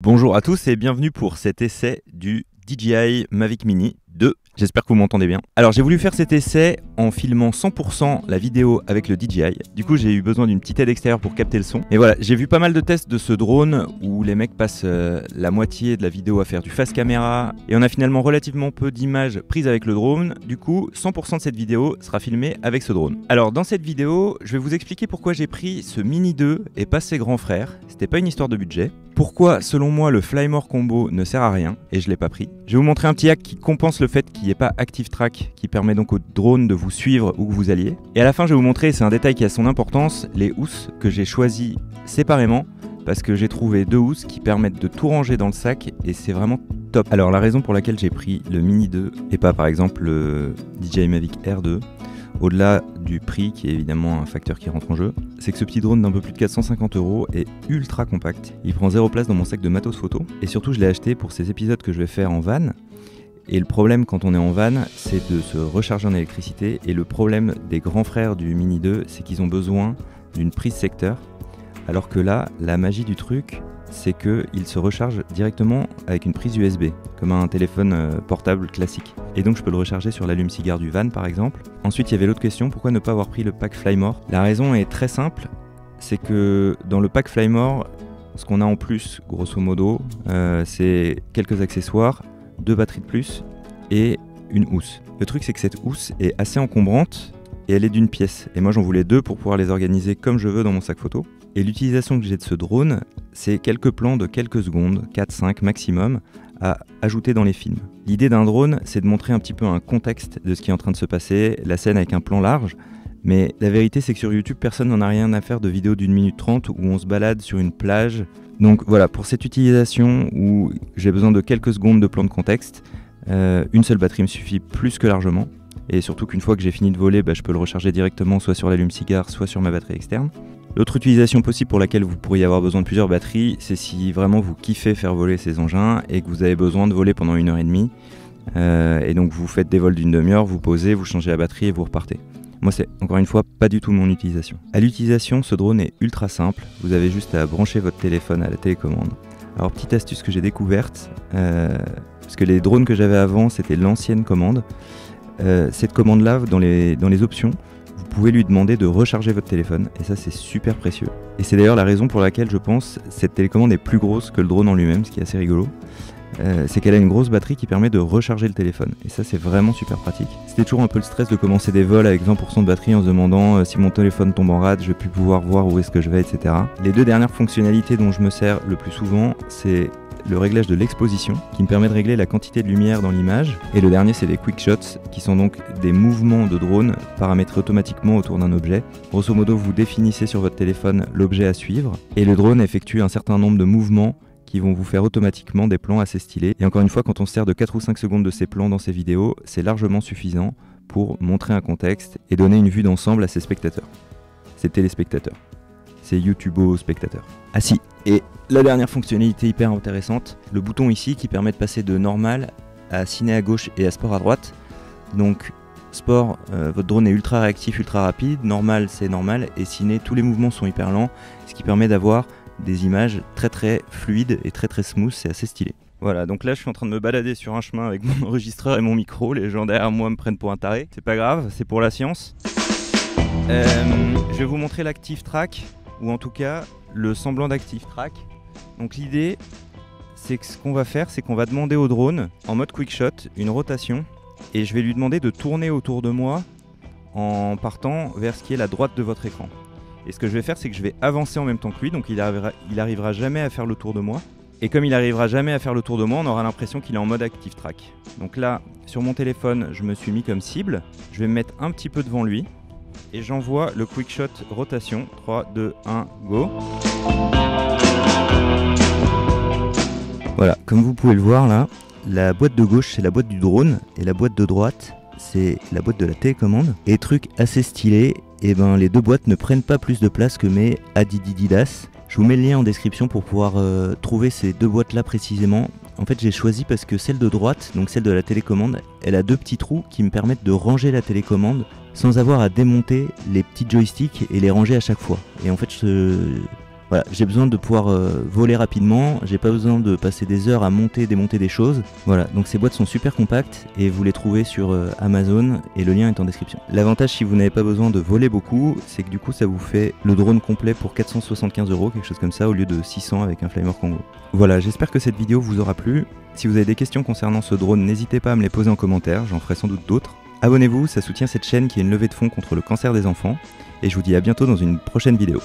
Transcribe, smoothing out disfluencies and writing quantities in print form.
Bonjour à tous et bienvenue pour cet essai du DJI Mavic Mini 2. J'espère que vous m'entendez bien. Alors j'ai voulu faire cet essai en filmant 100% la vidéo avec le DJI. Du coup j'ai eu besoin d'une petite aide extérieure pour capter le son. Et voilà, j'ai vu pas mal de tests de ce drone où les mecs passent la moitié de la vidéo à faire du face caméra. Et on a finalement relativement peu d'images prises avec le drone. Du coup 100% de cette vidéo sera filmée avec ce drone. Alors dans cette vidéo, je vais vous expliquer pourquoi j'ai pris ce Mini 2 et pas ses grands frères. C'était pas une histoire de budget. Pourquoi, selon moi, le Flymore Combo ne sert à rien et je l'ai pas pris. Je vais vous montrer un petit hack qui compense le fait qu'il n'y ait pas Active Track, qui permet donc au drone de vous suivre où que vous alliez. Et à la fin, je vais vous montrer, c'est un détail qui a son importance, les housses que j'ai choisis séparément parce que j'ai trouvé deux housses qui permettent de tout ranger dans le sac et c'est vraiment top. Alors la raison pour laquelle j'ai pris le Mini 2 et pas par exemple le DJI Mavic Air 2, au-delà du prix qui est évidemment un facteur qui rentre en jeu, c'est que ce petit drone d'un peu plus de 450 € est ultra compact. Il prend 0 place dans mon sac de matos photo et surtout je l'ai acheté pour ces épisodes que je vais faire en van. Et le problème quand on est en van, c'est de se recharger en électricité et le problème des grands frères du Mini 2, c'est qu'ils ont besoin d'une prise secteur. Alors que là, la magie du truc, c'est qu'il se recharge directement avec une prise USB, comme un téléphone portable classique. Et donc je peux le recharger sur l'allume-cigare du van par exemple. Ensuite il y avait l'autre question, pourquoi ne pas avoir pris le pack Flymore? La raison est très simple, c'est que dans le pack Flymore, ce qu'on a en plus, grosso modo, c'est quelques accessoires, 2 batteries de plus et une housse. Le truc c'est que cette housse est assez encombrante et elle est d'une pièce. Et moi j'en voulais 2 pour pouvoir les organiser comme je veux dans mon sac photo. Et l'utilisation que j'ai de ce drone, c'est quelques plans de quelques secondes, 4-5 maximum, à ajouter dans les films. L'idée d'un drone, c'est de montrer un petit peu un contexte de ce qui est en train de se passer, la scène avec un plan large, mais la vérité c'est que sur YouTube, personne n'en a rien à faire de vidéos d'1 minute 30 où on se balade sur une plage. Donc voilà, pour cette utilisation où j'ai besoin de quelques secondes de plan de contexte, une seule batterie me suffit plus que largement. Et surtout qu'une fois que j'ai fini de voler, je peux le recharger directement soit sur l'allume-cigare, soit sur ma batterie externe. L'autre utilisation possible pour laquelle vous pourriez avoir besoin de plusieurs batteries, c'est si vraiment vous kiffez faire voler ces engins et que vous avez besoin de voler pendant 1h30. Et donc vous faites des vols d'une demi-heure, vous posez, vous changez la batterie et vous repartez. Moi c'est encore une fois pas du tout mon utilisation. À l'utilisation, ce drone est ultra simple. Vous avez juste à brancher votre téléphone à la télécommande. Alors petite astuce que j'ai découverte, parce que les drones que j'avais avant c'était l'ancienne commande. Cette commande là dans les options, vous pouvez lui demander de recharger votre téléphone et ça c'est super précieux. Et c'est d'ailleurs la raison pour laquelle je pense cette télécommande est plus grosse que le drone en lui-même, ce qui est assez rigolo. C'est qu'elle a une grosse batterie qui permet de recharger le téléphone et ça c'est vraiment super pratique. C'était toujours un peu le stress de commencer des vols avec 20% de batterie en se demandant si mon téléphone tombe en rade, je vais plus pouvoir voir où est-ce que je vais, etc. Les deux dernières fonctionnalités dont je me sers le plus souvent, c'est le réglage de l'exposition qui me permet de régler la quantité de lumière dans l'image et le dernier c'est les quick shots qui sont donc des mouvements de drone paramétrés automatiquement autour d'un objet. Grosso modo vous définissez sur votre téléphone l'objet à suivre et le drone effectue un certain nombre de mouvements qui vont vous faire automatiquement des plans assez stylés. Et encore une fois, quand on se sert de 4 ou 5 secondes de ces plans dans ces vidéos, c'est largement suffisant pour montrer un contexte et donner une vue d'ensemble à ses spectateurs. Ses téléspectateurs. Ses YouTubo-spectateurs. Ah si, et la dernière fonctionnalité hyper intéressante, le bouton ici qui permet de passer de normal à ciné à gauche et à sport à droite. Donc sport, votre drone est ultra réactif, ultra rapide, normal c'est normal, et ciné, tous les mouvements sont hyper lents, ce qui permet d'avoir des images très très fluides et très très smooth, c'est assez stylé. Voilà, donc là je suis en train de me balader sur un chemin avec mon enregistreur et mon micro, les gens derrière moi me prennent pour un taré, c'est pas grave, c'est pour la science. Je vais vous montrer l'Active Track, ou en tout cas le semblant d'Active Track. Donc l'idée, c'est que ce qu'on va faire, c'est qu'on va demander au drone, en mode quick shot, une rotation, et je vais lui demander de tourner autour de moi en partant vers ce qui est la droite de votre écran. Et ce que je vais faire, c'est que je vais avancer en même temps que lui, donc il arrivera jamais à faire le tour de moi. Et comme il arrivera jamais à faire le tour de moi, on aura l'impression qu'il est en mode Active Track. Donc là, sur mon téléphone, je me suis mis comme cible, je vais me mettre un petit peu devant lui, et j'envoie le quick shot rotation. 3, 2, 1, go. Voilà, comme vous pouvez le voir là, la boîte de gauche c'est la boîte du drone, et la boîte de droite c'est la boîte de la télécommande. Et truc assez stylé, et les deux boîtes ne prennent pas plus de place que mes Adidas. Je vous mets le lien en description pour pouvoir trouver ces deux boîtes là précisément. En fait j'ai choisi parce que celle de droite, donc celle de la télécommande, elle a deux petits trous qui me permettent de ranger la télécommande sans avoir à démonter les petits joysticks et les ranger à chaque fois. Et en fait Voilà, j'ai besoin de pouvoir voler rapidement, j'ai pas besoin de passer des heures à monter et démonter des choses. Voilà, donc ces boîtes sont super compactes et vous les trouvez sur Amazon et le lien est en description. L'avantage si vous n'avez pas besoin de voler beaucoup, c'est que du coup ça vous fait le drone complet pour 475 €, quelque chose comme ça, au lieu de 600 avec un Flymore Congo. Voilà, j'espère que cette vidéo vous aura plu. Si vous avez des questions concernant ce drone, n'hésitez pas à me les poser en commentaire, j'en ferai sans doute d'autres. Abonnez-vous, ça soutient cette chaîne qui est une levée de fonds contre le cancer des enfants. Et je vous dis à bientôt dans une prochaine vidéo.